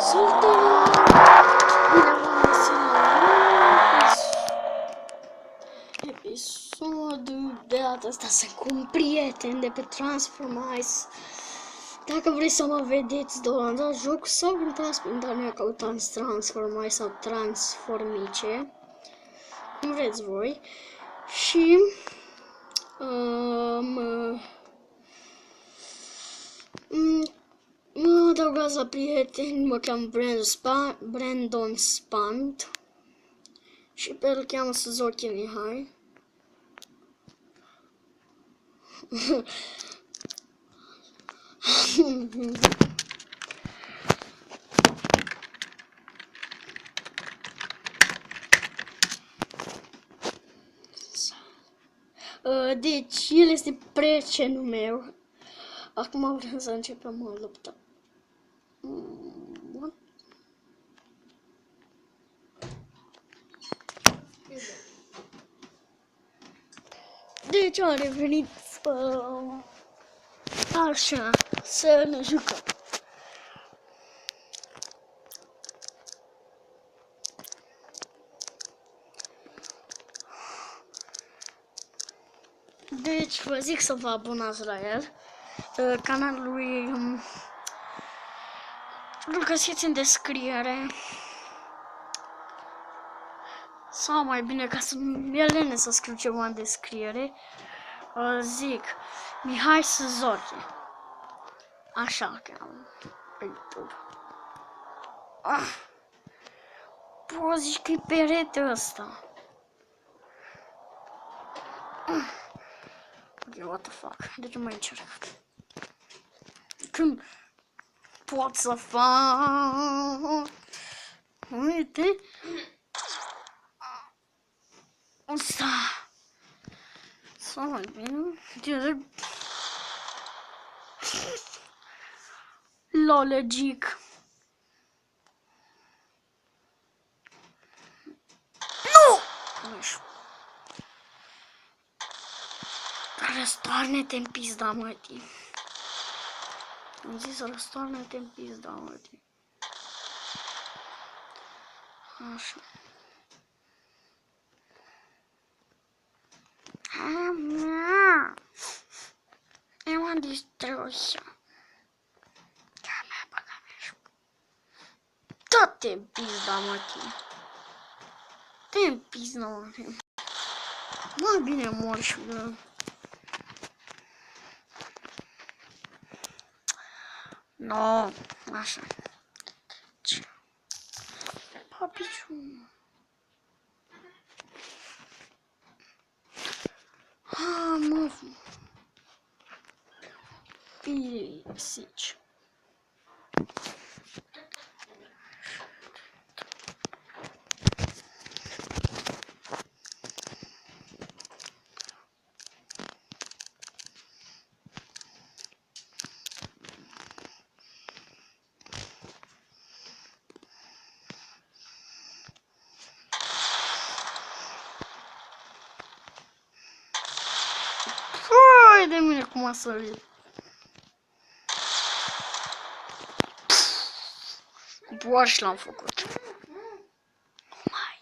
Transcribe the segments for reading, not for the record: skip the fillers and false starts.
Salutare! Bine v-am găsit la episodul de data asta. Sunt cu un prieten de pe Transformice. Dacă vreți să mă vedeți, downloadați jocul sau intrați pe internet, căutați Transformice sau Transformice, cum vreți voi. Și mă adăugați la prieteni, mă cheamă Brandon Spant și pe el cheamă Suzuki Mihai. Deci, el este prietenul meu. Acum vrem să începem o luptă. Deci am revenit așa, să ne jucăm. Deci vă zic să vă abonați la el. Canalul lui îl găsiți în descriere. Sau mai bine, ca să mi-e lene să scriu ceva în descriere, zic Mihai Suzuki. Așa cheamă pe YouTube. Bă, zici că-i perete ăsta. Ok, what the fuck, de ce mai încerc? Când pot să fac? Uite. Asta. Să mai bine. Lolegic. Nu! Răstoarne-te în pizda, mătii. Am zis răstoarne-te în pizda, mătii. Așa. Eu m-am distrus. Dă-te în pizda, mătii. Dă-te în pizda, mătii. Mai bine mor și de... No, așa. Ce? Papiciu. Mă. Pisici. Hai de mine cum a sărit. Boar l-am făcut. Mai.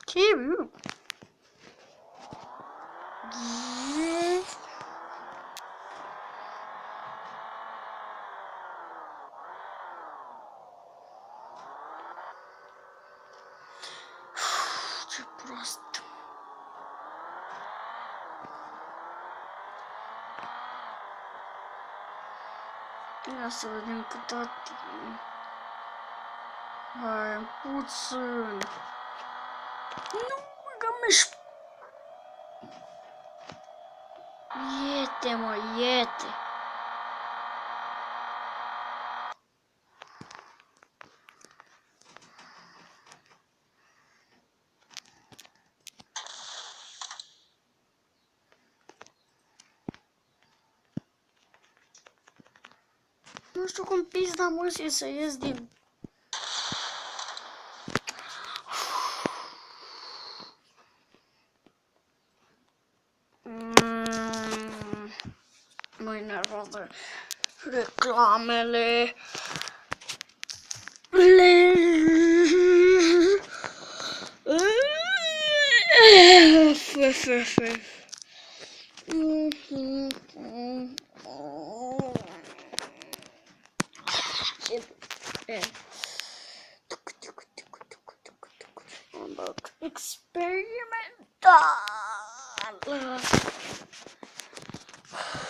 Ce? Ce prost. Ia să vedem cât atât. Hai, puțin. Nu, că mi-și... Iete, mă, iete. Nu știu cum pizda mă să ies din pula mele. Experimental.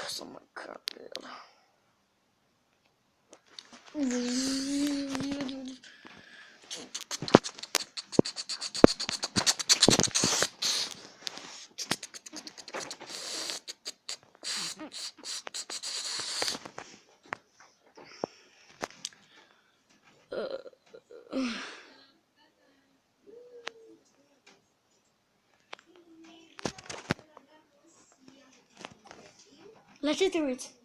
So my god. La ce te uiți?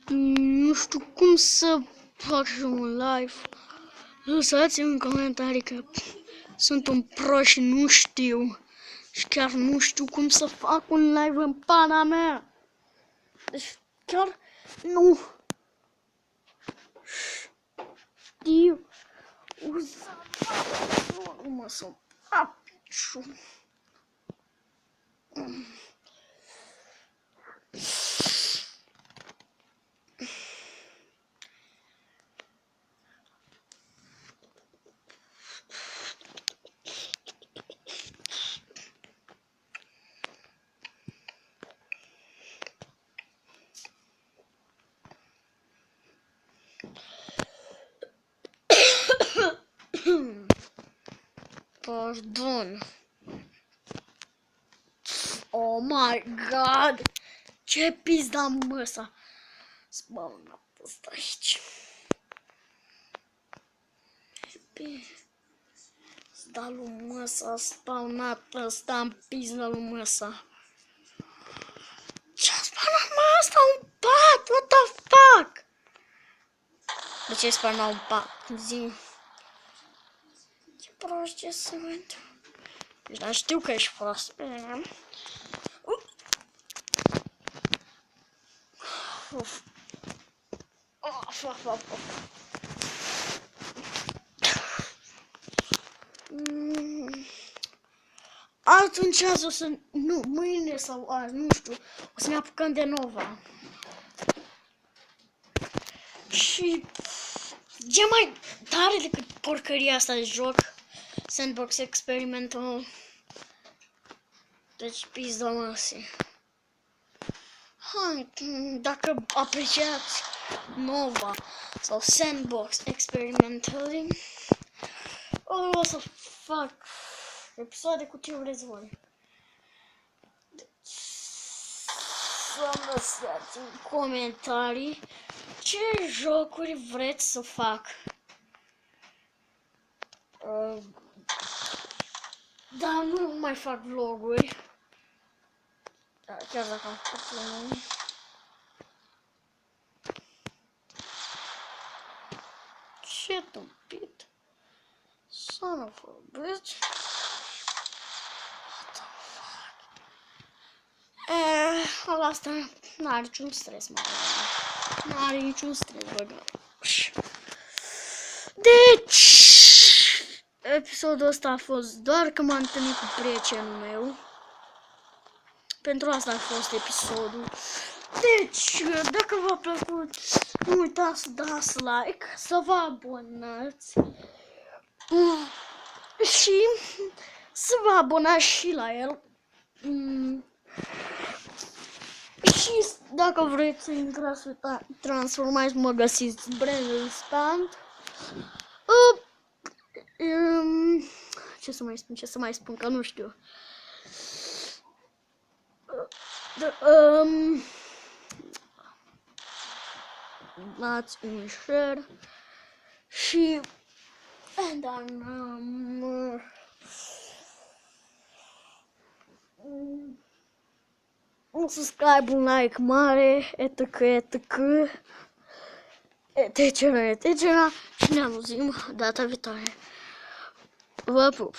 Nu știu cum să fac și un live. Lăsați-mi în comentarii că sunt un pro și nu știu. Și chiar nu știu cum să fac un live în pana mea. Deci chiar nu știu. Nu mă să apiciu. Pardon. Oh my god. Ce pizda măsa. Spawnat ăsta aici. Pizda lui măsa. Spawnat ăsta în pizda lui măsa. Ce-a spawnat mă ăsta un pat? What the fuck? De ce spawnat un pat? Zi. Ce prost ce sunt. Dar știu că ești prost. Of. Atunci azi o să... Nu, mâine sau azi, nu știu. O să ne apucăm de Nova. Și... e mai tare decât porcăria asta de joc. Sandbox Experimental. Deci, pizda măsii. Hai, dacă apreciați Nova sau Sandbox Experimental, o să fac episoade cu ce vreți voi. Deci, să lăsați în comentarii ce jocuri vreți să fac. Dar nu mai fac vloguri. Chiar dacă am făcut unul. Ce tâmpit. Son of a bitch. What the fuck? Ăla asta n-are niciun stres, mă. N-are niciun stres, băgă. Deci, episodul ăsta a fost doar că m-am întâlnit cu prietenul meu. Pentru asta a fost episodul. Deci, dacă v-a plăcut, nu uitați să dați like, să vă abonați și să vă abonați și la el. Și dacă vreți să intrați să transformați, mă găsiți Brandon Stand. Ce să mai spun, că nu știu. dați un share și un subscribe, un like mare, etc, etc, etc, etc, și ne auzim data viitoare. Vă pup!